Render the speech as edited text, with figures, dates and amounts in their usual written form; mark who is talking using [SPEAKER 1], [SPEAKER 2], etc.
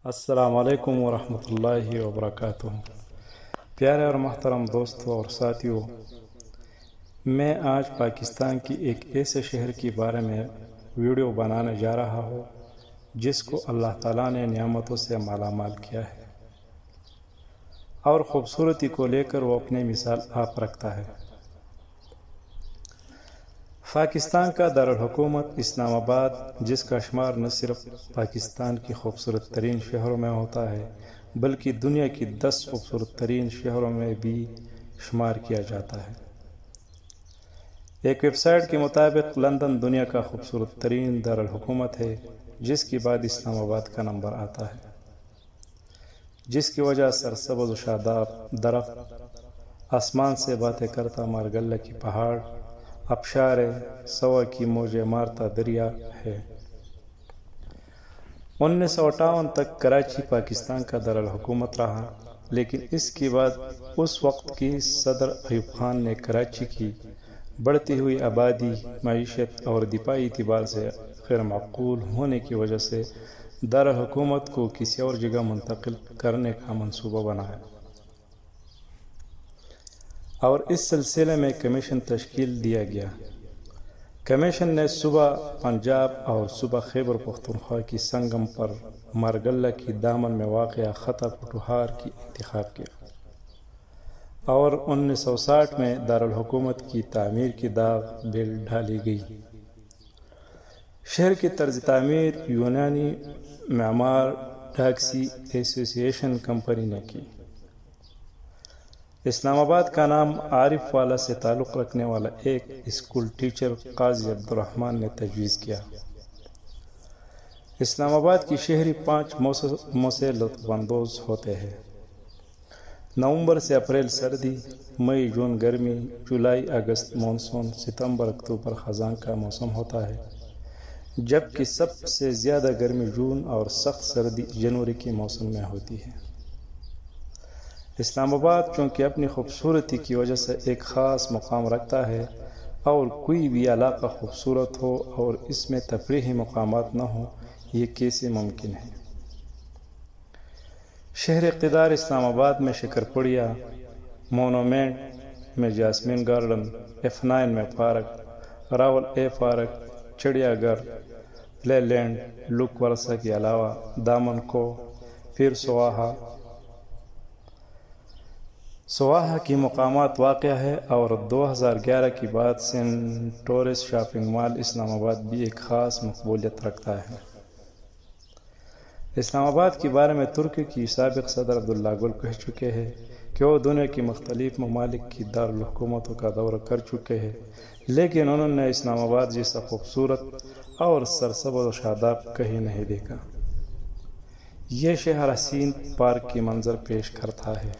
[SPEAKER 1] السلام علیکم ورحمۃ اللہ وبرکاتہ۔ پیارے اور محترم دوستوں اور ساتھیوں، میں آج پاکستان کی ایک ایسے شہر کے بارے میں ویڈیو بنانے جا رہا ہوں جس کو اللہ تعالیٰ نے نعمتوں سے مالا مال کیا ہے اور خوبصورتی کو لے کر وہ اپنی مثال آپ رکھتا ہے۔ پاکستان کا دارالحکومت اسلام آباد، جس کا شمار نہ صرف پاکستان کی خوبصورت ترین شہروں میں ہوتا ہے بلکہ دنیا کی 10 خوبصورت ترین شہروں میں بھی شمار کیا جاتا ہے۔ ایک ویب سائٹ کے مطابق لندن دنیا کا خوبصورت ترین دارالحکومت ہے، جس کے بعد اسلام آباد کا نمبر آتا ہے، جس کی وجہ سرسبز و شاداب درخت، آسمان سے باتیں کرتا مارگلہ کی پہاڑ، آبشار سوا کی موجیں مارتا دریا ہے۔ 1958 تک کراچی پاکستان کا دارالحکومت رہا، لیکن اس کے بعد اس وقت کی صدر ایوب خان نے کراچی کی بڑھتی ہوئی آبادی، معیشت اور دفاعی اعتبار سے غیر معقول ہونے کی وجہ سے دارالحکومت کو کسی اور جگہ منتقل کرنے کا منصوبہ بنایا، اور اس سلسلے میں کمیشن تشکیل دیا گیا۔ کمیشن نے صوبہ پنجاب اور صوبہ خیبر پختونخوا کی سنگم پر مارگلہ کی دامن میں واقع خطہ پٹوہار کی انتخاب کیا، اور 1960 میں دارالحکومت کی تعمیر کی داغ بیل ڈالی گئی۔ شہر کی طرز تعمیر یونانی معمار ڈاکسی ایسوسی ایشن کمپنی نے کی۔ اسلام آباد کا نام عارف والا سے تعلق رکھنے والا ایک اسکول ٹیچر قاضی عبدالرحمن نے تجویز کیا۔ اسلام آباد کی شہری 5 موسموں سے لطف اندوز ہوتے ہیں: نومبر سے اپریل سردی، مئی جون گرمی، جولائی اگست مانسون، ستمبر اکتوبر خزاں کا موسم ہوتا ہے، جبکہ سب سے زیادہ گرمی جون اور سخت سردی جنوری کے موسم میں ہوتی ہے۔ اسلام آباد چونکہ اپنی خوبصورتی کی وجہ سے ایک خاص مقام رکھتا ہے، اور کوئی بھی علاقہ خوبصورت ہو اور اس میں تفریحی مقامات نہ ہوں، یہ کیسے ممکن ہے؟ شہر اقتدار اسلام آباد میں شکرپڑیا، مونومنٹ میں جاسمین گارڈن، F9 میں پارک، راول اے پارک، چڑیا گھر، پلے لینڈ، لوک ورثہ کے علاوہ دامن کو، پھر سواہا کی مقامات واقع ہے، اور 2011 کے بعد سینٹورس شاپنگ مال اسلام آباد بھی ایک خاص مقبولیت رکھتا ہے۔ اسلام آباد کے بارے میں ترکی کی سابق صدر عبداللہ گل کہہ چکے ہیں کہ وہ دنیا کی مختلف ممالک کی دارالحکومتوں کا دورہ کر چکے ہیں، لیکن انہوں نے اسلام آباد جیسا خوبصورت اور سرسبز و شاداب کہیں نہیں دیکھا۔ یہ شہر حسین پارک کے منظر پیش کرتا ہے۔